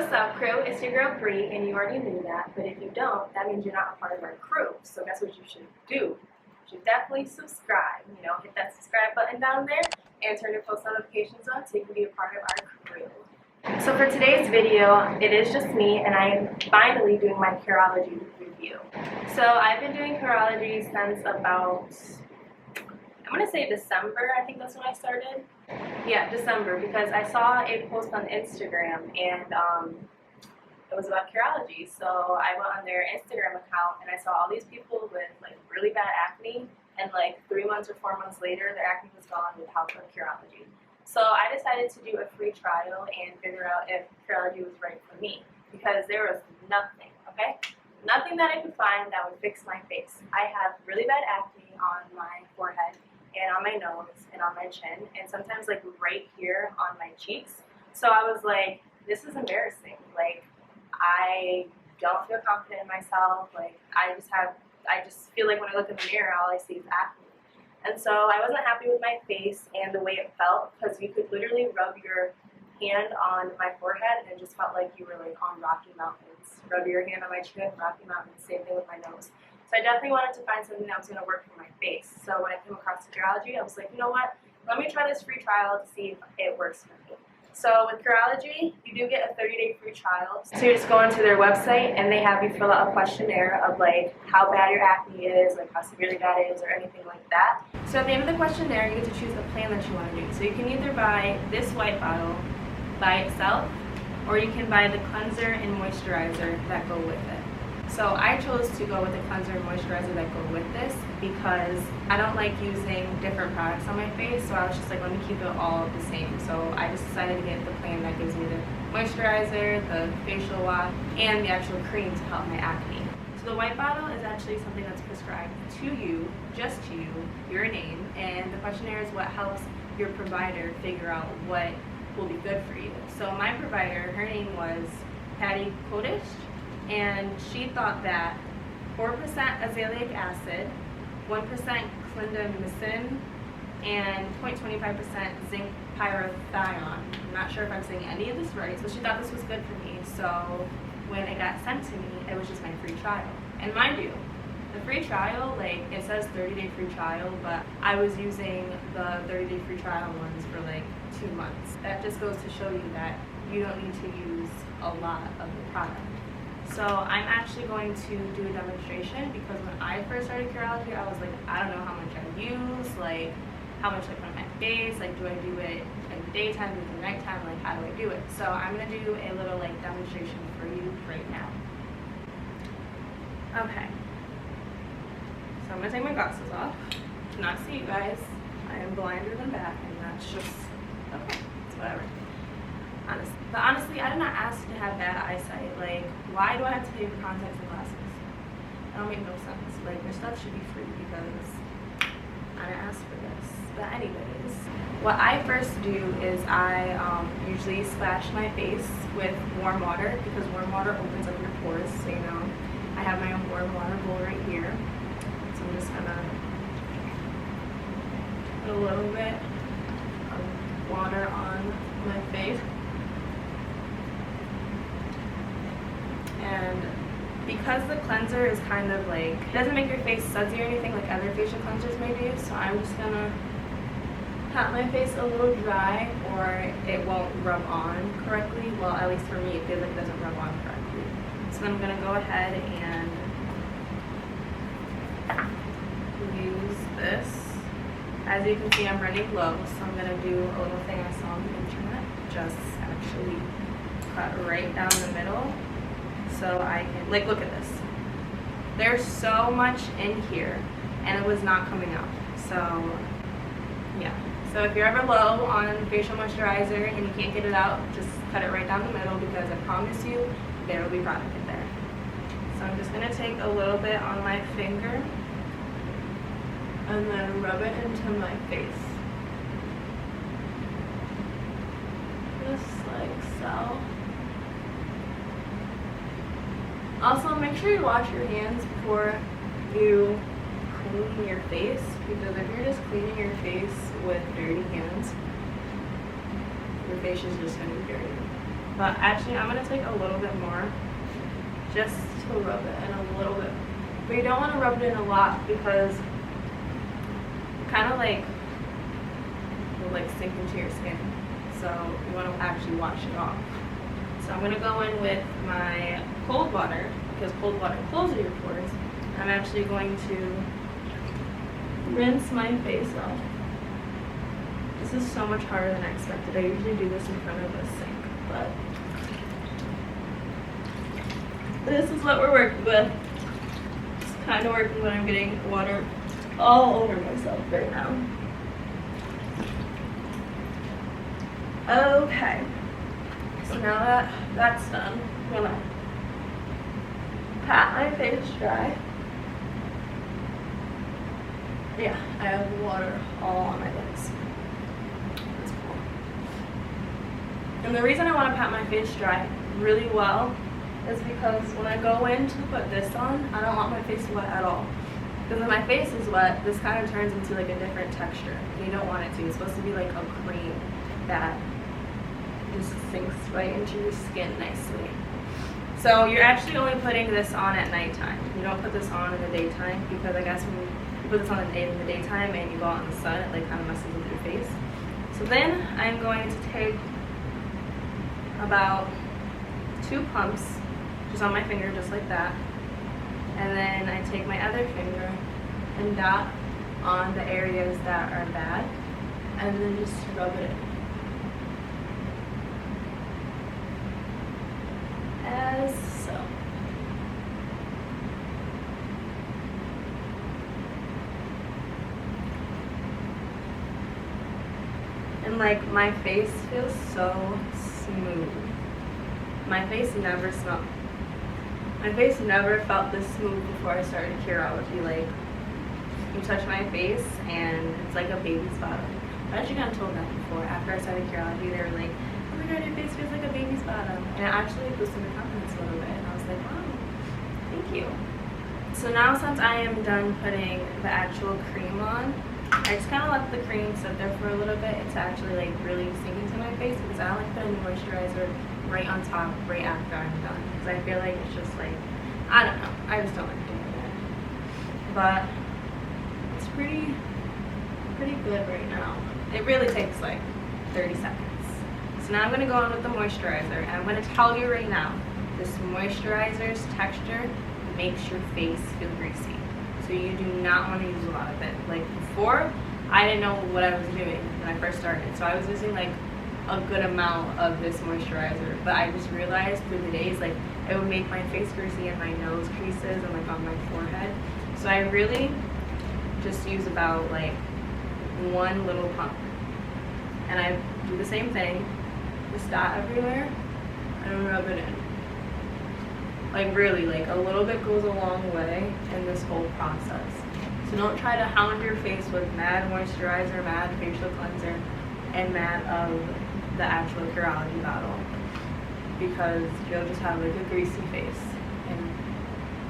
What's up, crew? It's your girl Bree, and you already knew that. But if you don't, that means you're not a part of our crew. So that's what you should do. You should definitely subscribe. You know, hit that subscribe button down there and turn your post notifications on so you can be a part of our crew. So for today's video, it is just me, and I am finally doing my Curology review. So I've been doing Curology since about, I'm going to say December. I think that's when I started. Yeah, December, because I saw a post on Instagram, and it was about Curology. So I went on their Instagram account, and I saw all these people with like really bad acne, and like 3 months or 4 months later, their acne was gone with help of Curology. So I decided to do a free trial and figure out if Curology was right for me, because there was nothing, okay? Nothing that I could find that would fix my face. I have really bad acne on my forehead and on my nose and on my chin, and sometimes like right here on my cheeks. So I was like, this is embarrassing. Like, I don't feel confident in myself. Like, I just feel like when I look in the mirror, all I see is acne. And so I wasn't happy with my face and the way it felt, because you could literally rub your hand on my forehead and it just felt like you were like on Rocky Mountains. Rub your hand on my chin, Rocky Mountains, same thing with my nose. So I definitely wanted to find something that was going to work for my face. So when I came across Curology, I was like, you know what? Let me try this free trial to see if it works for me. So with Curology, you do get a 30-day free trial. So you just go onto their website and they have you fill out a questionnaire of like how bad your acne is, like how severely that is, or anything like that. So at the end of the questionnaire, you get to choose a plan that you want to do. So you can either buy this white bottle by itself, or you can buy the cleanser and moisturizer that go with it. So I chose to go with the cleanser and moisturizer that go with this because I don't like using different products on my face, so I was just like, let me keep it all the same. So I just decided to get the plan that gives me the moisturizer, the facial wash, and the actual cream to help my acne. So the white bottle is actually something that's prescribed to you, just to you, your name, and the questionnaire is what helps your provider figure out what will be good for you. So my provider, her name was Patty Kodish, and she thought that 4% azelaic acid, 1% clindamycin, and 0.25% zinc pyrithione. I'm not sure if I'm saying any of this right, so she thought this was good for me. So when it got sent to me, it was just my free trial. And mind you, the free trial, like it says 30-day free trial, but I was using the 30-day free trial ones for like 2 months. That just goes to show you that you don't need to use a lot of the product. So I'm actually going to do a demonstration, because when I first started Curology, I was like, I don't know how much I use, like how much I put on my face, like do I do it in the daytime, do it in the nighttime, like how do I do it? So I'm going to do a little like demonstration for you right now. Okay. So I'm going to take my glasses off. I cannot see you guys. I am blinder than that, and that's just, okay, it's whatever. Honestly, I did not ask to have bad eyesight. Like, why do I have to pay for contacts and glasses? That don't make no sense. Like, your stuff should be free because I didn't ask for this. But anyways, what I first do is I usually splash my face with warm water, because warm water opens up your pores. So, you know, I have my own warm water bowl right here. So I'm just gonna put a little bit of water on my face. And because the cleanser is kind of like, it doesn't make your face sudsy or anything like other facial cleansers may do, so I'm just gonna pat my face a little dry, or it won't rub on correctly. Well, at least for me, it feels like it doesn't rub on correctly. So then I'm gonna go ahead and use this. As you can see, I'm running low, so I'm gonna do a little thing I saw on the internet. Just actually cut right down the middle. So I can, like, look at this. There's so much in here, and it was not coming out. So, yeah. So if you're ever low on facial moisturizer and you can't get it out, just cut it right down the middle, because I promise you, there will be product in there. So I'm just gonna take a little bit on my finger and then rub it into my face. Just like so. Also, make sure you wash your hands before you clean your face, because if you're just cleaning your face with dirty hands, your face is just going to be dirty. But actually, I'm going to take a little bit more just to rub it in a little bit. But you don't want to rub it in a lot because it kind of like will like sink into your skin. So you want to actually wash it off. So I'm going to go in with my cold water because cold water closes your pores. I'm actually going to rinse my face off. This is so much harder than I expected. I usually do this in front of a sink, but this is what we're working with. It's kind of working when I'm getting water all over myself right now. Okay, so now that that's done, I'm gonna pat my face dry. Yeah, I have water all on my legs. That's cool. And the reason I want to pat my face dry really well is because when I go in to put this on, I don't want my face wet at all. Because when my face is wet, this kind of turns into like a different texture. And you don't want it to. It's supposed to be like a cream that just sinks right into your skin nicely. So you're actually only putting this on at nighttime. You don't put this on in the daytime because I guess when you put this on in the daytime and you go out in the sun, it like kind of messes with your face. So then I'm going to take about 2 pumps just on my finger, just like that. And then I take my other finger and dot on the areas that are bad and then just rub it in. As so. And like my face feels so smooth. My face never smelled. My face never felt this smooth before I started Curology. Like you touch my face and it's like a baby's bottom. I actually got told that before. After I started Curology, they were like, "Oh my god, your face feels like a baby's bottom," and it actually boosted my confidence a little bit. And I was like, "Wow, thank you." So now since I am done putting the actual cream on, I just kind of let the cream sit there for a little bit to actually like really sink into my face because I don't like putting the moisturizer right on top right after I'm done because I feel like it's just like, I don't know, I just don't like doing it. But it's pretty good right now. It really takes like 30 seconds. So now I'm going to go in with the moisturizer, and I'm going to tell you right now, this moisturizer's texture makes your face feel greasy. So you do not want to use a lot of it. Like before, I didn't know what I was doing when I first started. So I was using like a good amount of this moisturizer, but I just realized through the days, like it would make my face greasy and my nose creases and like on my forehead. So I really just use about like 1 little pump. And I do the same thing. Just dot everywhere and rub it in. Like really, like a little bit goes a long way in this whole process. So don't try to hound your face with mad moisturizer, mad facial cleanser, and mad of the actual Curology bottle, because you'll just have like a greasy face. And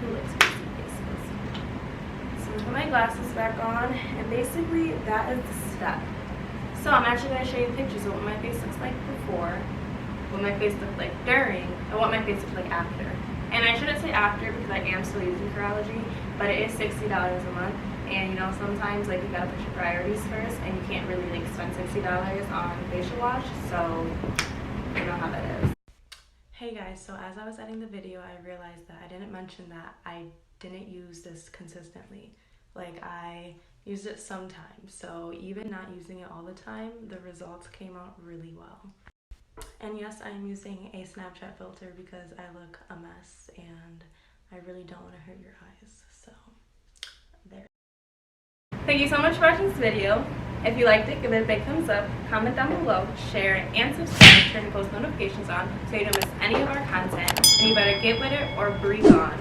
who likes greasy faces? So I put my glasses back on, and basically that is the step. So I'm actually going to show you pictures of what my face looks like before, what my face looked like during, and what my face looked like after. And I shouldn't say after because I am still using Curology, but it is $60 a month. And you know, sometimes like you gotta put your priorities first, and you can't really like spend $60 on facial wash. So you know how that is. Hey guys, so as I was editing the video, I realized that I didn't mention that I didn't use this consistently. Like I used it sometimes. So even not using it all the time, the results came out really well. And yes, I'm using a Snapchat filter because I look a mess and I really don't want to hurt your eyes. So there. Thank you so much for watching this video. If you liked it, give it a big thumbs up, comment down below, share it, and subscribe, turn post notifications on so you don't miss any of our content. And you better get with it or be gone.